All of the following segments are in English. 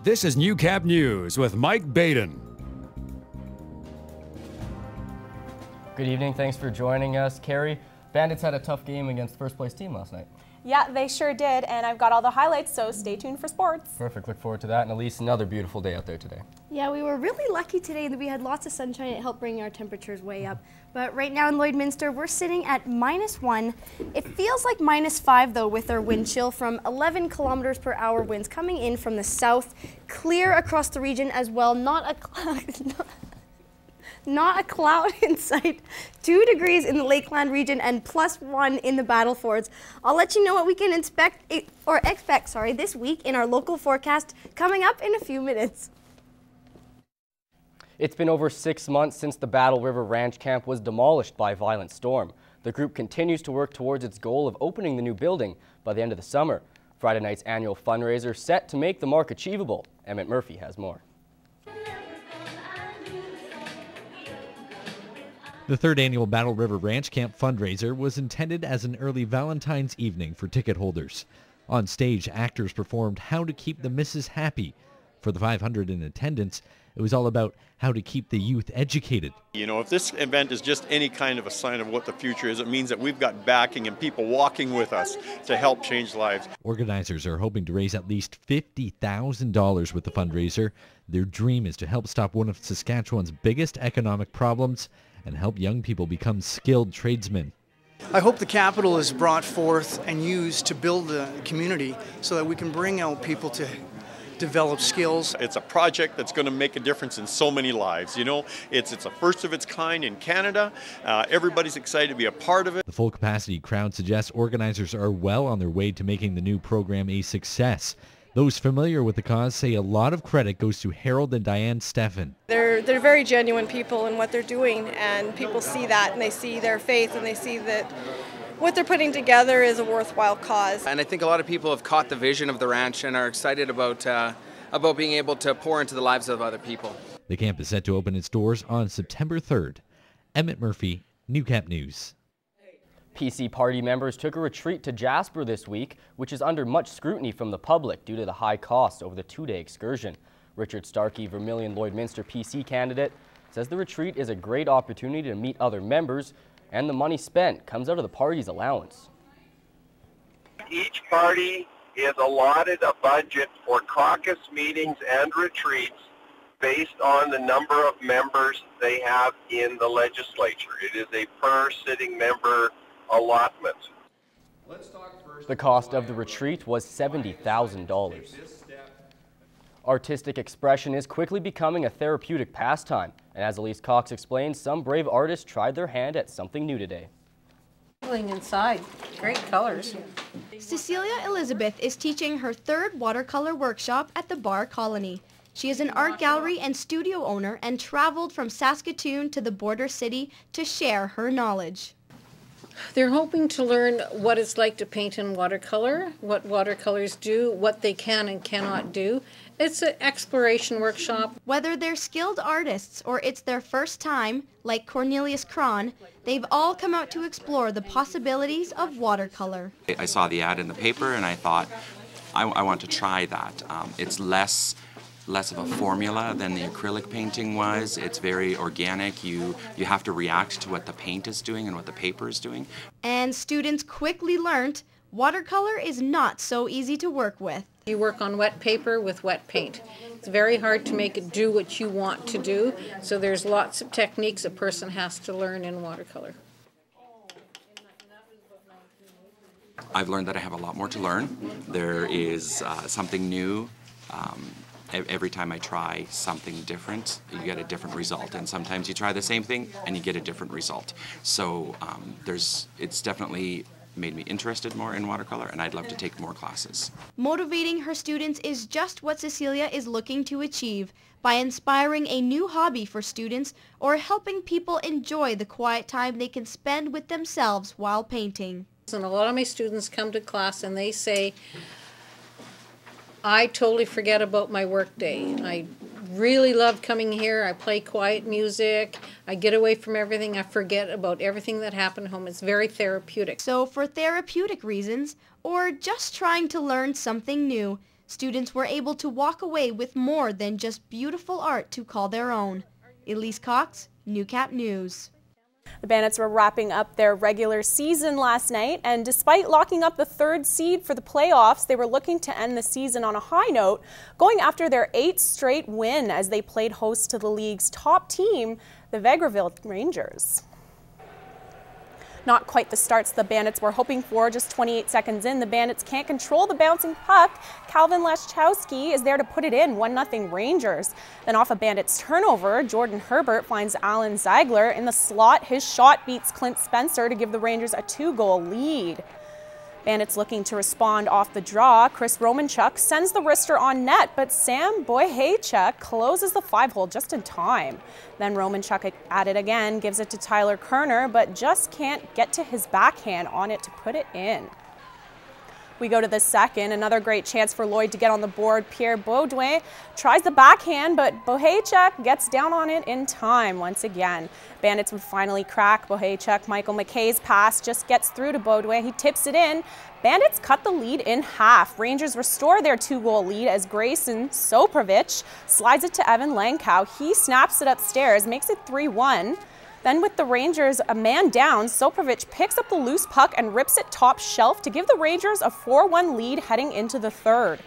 This is Newcap News with Mike Baden. Good evening, thanks for joining us. Carrie, Bandits had a tough game against the first place team last night. Yeah, they sure did, and I've got all the highlights, so stay tuned for sports. Perfect, look forward to that, and Elise, another beautiful day out there today. Yeah, we were really lucky today that we had lots of sunshine. It helped bring our temperatures way up. But right now in Lloydminster, we're sitting at -1. It feels like -5 though with our wind chill from 11 kilometers per hour winds coming in from the south, clear across the region as well. Not a cloud in sight. 2 degrees in the Lakeland region and +1 in the Battlefords. I'll let you know what we can expect this week in our local forecast coming up in a few minutes. It's been over 6 months since the Battle River Ranch Camp was demolished by a violent storm. The group continues to work towards its goal of opening the new building by the end of the summer. Friday night's annual fundraiser set to make the mark achievable. Emmett Murphy has more. The third annual Battle River Ranch Camp fundraiser was intended as an early Valentine's evening for ticket holders. On stage, actors performed How to Keep the Missus Happy. For the 500 in attendance, it was all about how to keep the youth educated. You know, if this event is just any kind of a sign of what the future is, it means that we've got backing and people walking with us to help change lives. Organizers are hoping to raise at least $50,000 with the fundraiser. Their dream is to help stop one of Saskatchewan's biggest economic problems and help young people become skilled tradesmen. I hope the capital is brought forth and used to build the community so that we can bring out people to develop skills. It's a project that's going to make a difference in so many lives. You know, it's a first of its kind in Canada. Everybody's excited to be a part of it. The full capacity crowd suggests organizers are well on their way to making the new program a success. Those familiar with the cause say a lot of credit goes to Harold and Diane Steffen. They're very genuine people in what they're doing, and people see that and they see their faith and they see that what they're putting together is a worthwhile cause. And I think a lot of people have caught the vision of the ranch and are excited about being able to pour into the lives of other people. The camp is set to open its doors on September 3rd. Emmett Murphy, Newcap News. PC Partiy members took a retreat to Jasper this week, which is under much scrutiny from the public due to the high cost over the 2-day excursion. Richard Starke, Vermilion Lloydminster PC candidate, says the retreat is a great opportunity to meet other members, and the money spent comes out of the party's allowance. Each party is allotted a budget for caucus meetings and retreats based on the number of members they have in the legislature. It is a per sitting member allotment. The cost of the retreat was $70,000. Artistic expression is quickly becoming a therapeutic pastime, and as Elise Cox explains, some brave artists tried their hand at something new today. Inside, great colors. Cecilia Elizabeth is teaching her 3rd watercolor workshop at the Barr Colony. She is an art gallery and studio owner and traveled from Saskatoon to the border city to share her knowledge. They're hoping to learn what it's like to paint in watercolor, what watercolors do, what they can and cannot do. It's an exploration workshop. Whether they're skilled artists or it's their first time, like Cornelius Cron, they've all come out to explore the possibilities of watercolor. I saw the ad in the paper and I thought, I want to try that. It's less of a formula than the acrylic painting was. It's very organic. You have to react to what the paint is doing and what the paper is doing. And students quickly learned watercolor is not so easy to work with. You work on wet paper with wet paint. It's very hard to make it do what you want to do, so there's lots of techniques a person has to learn in watercolor. I've learned that I have a lot more to learn. There is something new. Every time I try something different, you get a different result. And sometimes you try the same thing and you get a different result. So it's definitely made me interested more in watercolor, and I'd love to take more classes. Motivating her students is just what Cecilia is looking to achieve by inspiring a new hobby for students or helping people enjoy the quiet time they can spend with themselves while painting. And a lot of my students come to class and they say, I totally forget about my work day. I really love coming here. I play quiet music. I get away from everything. I forget about everything that happened home. It's very therapeutic. So for therapeutic reasons, or just trying to learn something new, Students were able to walk away with more than just beautiful art to call their own. Elise Cox, Newcap News. The Bandits were wrapping up their regular season last night, and despite locking up the 3rd seed for the playoffs, they were looking to end the season on a high note, going after their 8th straight win as they played host to the league's top team, the Vegreville Rangers. Not quite the starts the Bandits were hoping for. Just 28 seconds in, the Bandits can't control the bouncing puck. Calvin Leszczowski is there to put it in, 1-0 Rangers. Then off a Bandits turnover, Jordan Herbert finds Alan Ziegler in the slot. His shot beats Clint Spencer to give the Rangers a 2-goal lead. Bandits looking to respond off the draw. Chris Romanchuk sends the wrister on net, but Sam Boyhaychuk closes the 5-hole just in time. Then Romanchuk at it again, gives it to Tyler Kerner, but just can't get to his backhand on it to put it in. We go to the second, another great chance for Lloyd to get on the board. Pierre Baudouin tries the backhand, but Bohaychuk gets down on it in time once again. Bandits would finally crack Bohaychuk. Michael McKay's pass just gets through to Baudouin. He tips it in. Bandits cut the lead in half. Rangers restore their 2-goal lead as Grayson Soprovic slides it to Evan Langkow. He snaps it upstairs, makes it 3-1. Then with the Rangers a man down, Soprovic picks up the loose puck and rips it top shelf to give the Rangers a 4-1 lead heading into the 3rd.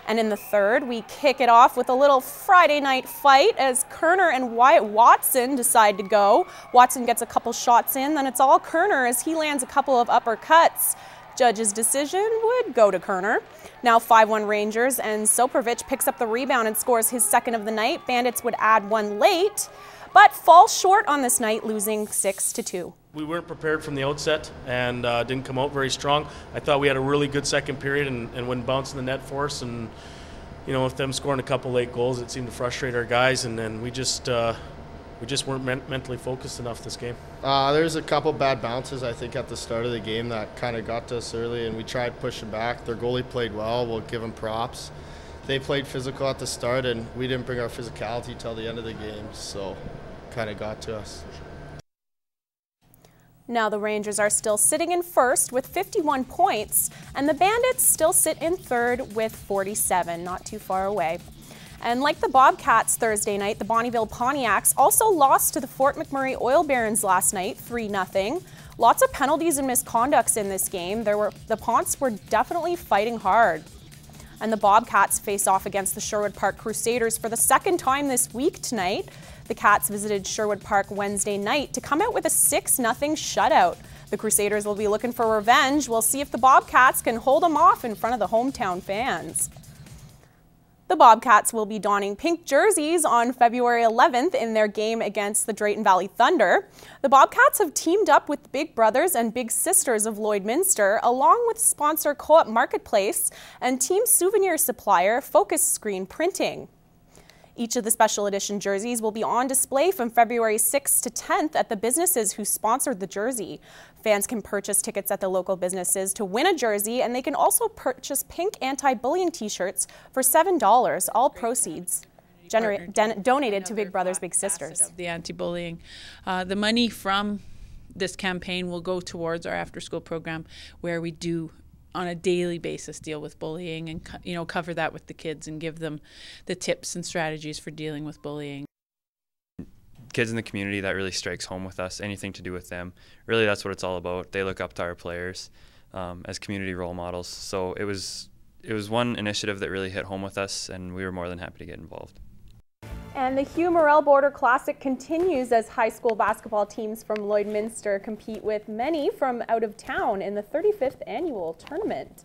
And in the 3rd, we kick it off with a little Friday night fight as Kerner and Wyatt Watson decide to go. Watson gets a couple shots in, then it's all Kerner as he lands a couple of uppercuts. Judge's decision would go to Kerner. Now 5-1 Rangers, and Soprovic picks up the rebound and scores his 2nd of the night. Bandits would add one late, but fall short on this night, losing 6-2. We weren't prepared from the outset and didn't come out very strong. I thought we had a really good second period and wouldn't bounce in the net for us. And, you know, with them scoring a couple late goals, it seemed to frustrate our guys. And then we just weren't mentally focused enough this game. There's a couple bad bounces, I think, at the start of the game that kind of got to us early, and we tried pushing back. Their goalie played well. We'll give them props. They played physical at the start, and we didn't bring our physicality till the end of the game, so kind of got to us. Now the Rangers are still sitting in 1st with 51 points, and the Bandits still sit in 3rd with 47, not too far away. And like the Bobcats Thursday night, the Bonnyville Pontiacs also lost to the Fort McMurray Oil Barons last night, 3-0. Lots of penalties and misconducts in this game. The Ponts were definitely fighting hard. And the Bobcats face off against the Sherwood Park Crusaders for the 2nd time this week tonight. The Cats visited Sherwood Park Wednesday night to come out with a 6-0 shutout. The Crusaders will be looking for revenge. We'll see if the Bobcats can hold them off in front of the hometown fans. The Bobcats will be donning pink jerseys on February 11th in their game against the Drayton Valley Thunder. The Bobcats have teamed up with the Big Brothers and Big Sisters of Lloydminster, along with sponsor Co-op Marketplace and team souvenir supplier Focus Screen Printing. Each of the special edition jerseys will be on display from February 6th to 10th at the businesses who sponsored the jersey. Fans can purchase tickets at the local businesses to win a jersey, and they can also purchase pink anti-bullying t-shirts for $7. All proceeds donated to Big Brothers Big Sisters. Of the anti-bullying. The money from this campaign will go towards our after-school program, where we do on a daily basis deal with bullying and, you know, cover that with the kids and give them the tips and strategies for dealing with bullying. Kids in the community, that really strikes home with us. Anything to do with them, really that's what it's all about. They look up to our players as community role models. So it was one initiative that really hit home with us, and we were more than happy to get involved. And the Hugh Morell Border Classic continues as high school basketball teams from Lloydminster compete with many from out of town in the 35th annual tournament.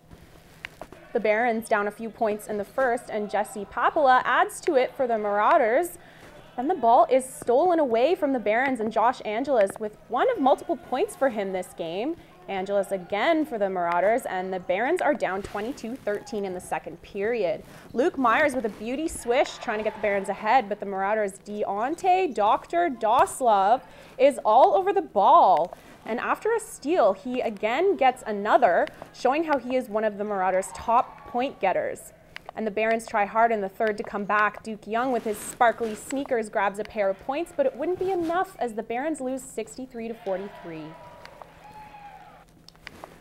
The Barons down a few points in the 1st, and Jesse Papala adds to it for the Marauders. Then the ball is stolen away from the Barons, and Josh Angeles with one of multiple points for him this game. Angeles again for the Marauders, and the Barons are down 22-13 in the 2nd period. Luke Myers with a beauty swish trying to get the Barons ahead, but the Marauders' Deontay Dr. Doslov is all over the ball. And after a steal, he again gets another, showing how he is one of the Marauders' top point getters. And the Barons try hard in the 3rd to come back. Duke Young with his sparkly sneakers grabs a pair of points, but it wouldn't be enough as the Barons lose 63-43.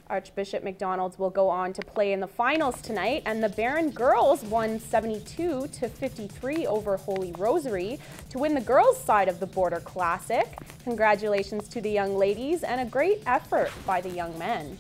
Archbishop McDonald's will go on to play in the finals tonight, and the Barron girls won 72-53 over Holy Rosary to win the girls' side of the Border Classic. Congratulations to the young ladies and a great effort by the young men.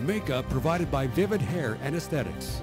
Makeup provided by Vivid Hair and Aesthetics.